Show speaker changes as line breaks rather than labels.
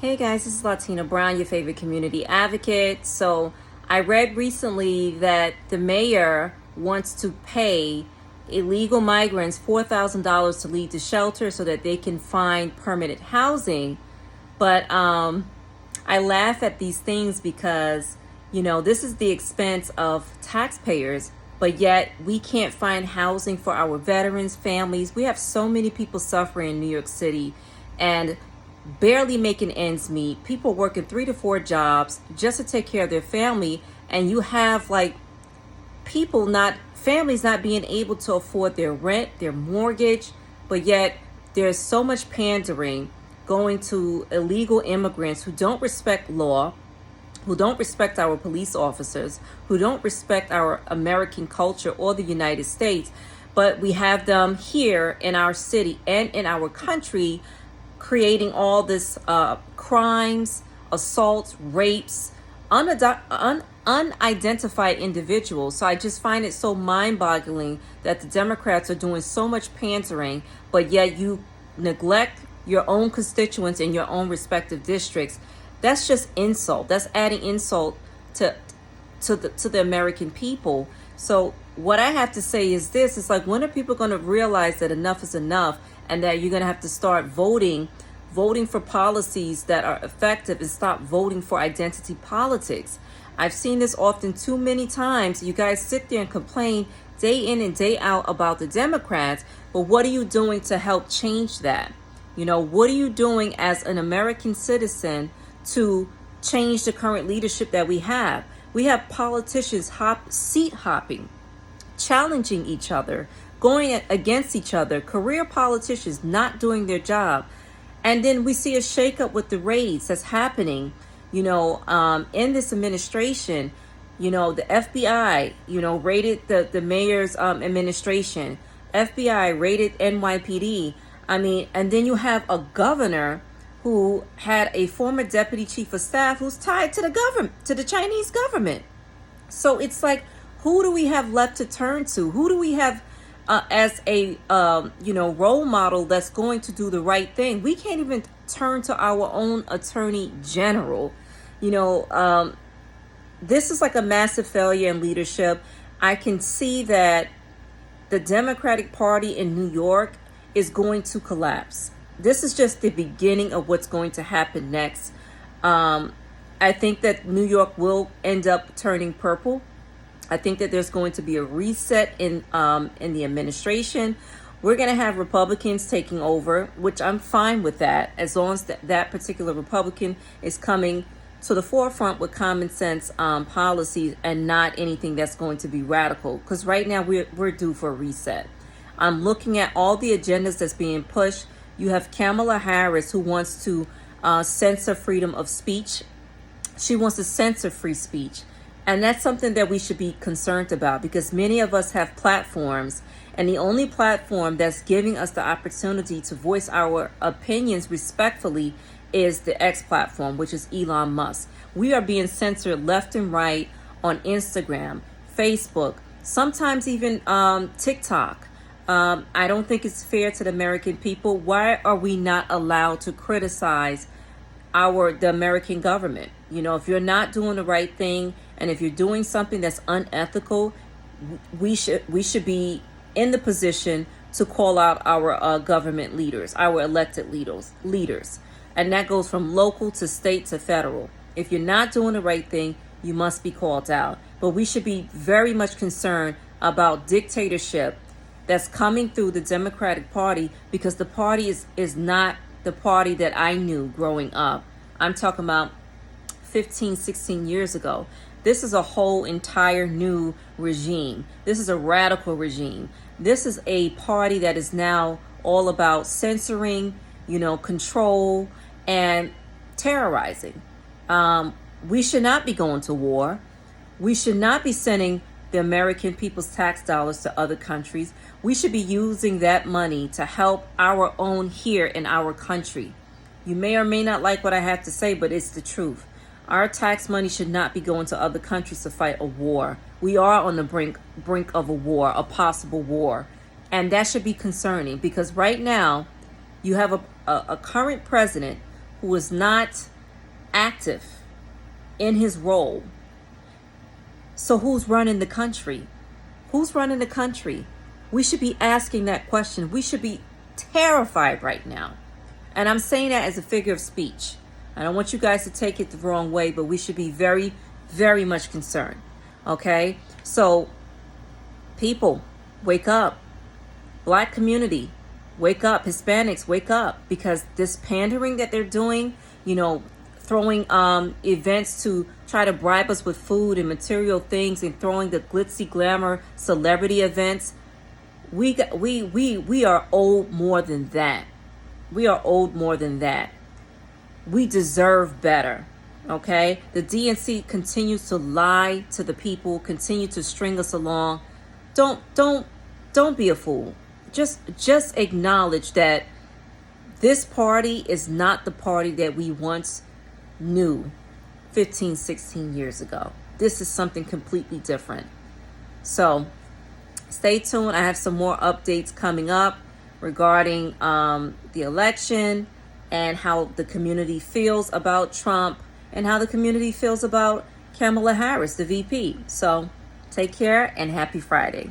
Hey guys, this is Latina Brown, your favorite community advocate. So I read recently that the mayor wants to pay illegal migrants $4,000 to leave the shelter so that they can find permanent housing. But I laugh at these things because, this is the expense of taxpayers, but yet we can't find housing for our veterans, families. We have so many people suffering in New York City and barely making ends meet, people working 3 to 4 jobs just to take care of their family, and you have like families not being able to afford their rent, their mortgage, but yet there's so much pandering going to illegal immigrants who don't respect law, who don't respect our police officers, who don't respect our American culture or the United States, but we have them here in our city and in our country creating all this crimes, assaults, rapes, unidentified individuals. So I just find it so mind-boggling that the Democrats are doing so much pandering, but yet you neglect your own constituents in your own respective districts. That's just insult. That's adding insult to the American people. So what I have to say is this: it's like, when are people going to realize that enough is enough, and that you're going to have to start voting for policies that are effective, and stop voting for identity politics? I've seen this often too many times. You guys sit there and complain day in and day out about the Democrats, but what are you doing to help change that? What are you doing as an American citizen to change the current leadership that we have? We have politicians seat hopping, challenging each other, going against each other, career politicians not doing their job. And then we see a shakeup with the raids that's happening, in this administration. The FBI, raided the mayor's administration. FBI raided NYPD. And then you have a governor who had a former deputy chief of staff who's tied to the government, to the Chinese government. So it's like, who do we have left to turn to? Who do we have as a role model that's going to do the right thing? We can't even turn to our own attorney general. This is like a massive failure in leadership. I can see that the Democratic Party in New York is going to collapse. This is just the beginning of what's going to happen next. I think that New York will end up turning purple. I think that there's going to be a reset in the administration. We're going to have Republicans taking over, which I'm fine with that, as long as that particular Republican is coming to the forefront with common sense policies and not anything that's going to be radical. Because right now we're due for a reset. I'm looking at all the agendas that's being pushed. You have Kamala Harris, who wants to censor freedom of speech. She wants to censor free speech. And that's something that we should be concerned about, because many of us have platforms, and the only platform that's giving us the opportunity to voice our opinions respectfully is the X platform, which is Elon Musk. We are being censored left and right on Instagram, Facebook, sometimes even TikTok. I don't think it's fair to the American people. Why are we not allowed to criticize the American government? If you're not doing the right thing, and if you're doing something that's unethical, we should be in the position to call out our government leaders, our elected leaders. And that goes from local to state to federal. If you're not doing the right thing, you must be called out. But we should be very much concerned about dictatorship that's coming through the Democratic Party, because the party is not the party that I knew growing up. I'm talking about 15, 16 years ago. This is a whole entire new regime. This is a radical regime. This is a party that is now all about censoring, control and terrorizing. We should not be going to war. We should not be sending the American people's tax dollars to other countries. We should be using that money to help our own here in our country. You may or may not like what I have to say, but it's the truth. Our tax money should not be going to other countries to fight a war. We are on the brink of a war, a possible war. And that should be concerning, because right now you have a current president who is not active in his role. So who's running the country? Who's running the country? We should be asking that question. We should be terrified right now. And I'm saying that as a figure of speech. I don't want you guys to take it the wrong way, but we should be very, very much concerned. Okay? So, people, wake up. Black community, wake up. Hispanics, wake up. Because this pandering that they're doing, throwing events to try to bribe us with food and material things and throwing the glitzy glamour celebrity events, we are owed more than that. We are owed more than that. We deserve better. Okay? The DNC continues to lie to the people, continue to string us along. Don't be a fool. Just acknowledge that this party is not the party that we once knew 15, 16 years ago. This is something completely different. So stay tuned. I have some more updates coming up regarding the election and how the community feels about Trump and how the community feels about Kamala Harris, the VP. So take care and happy Friday.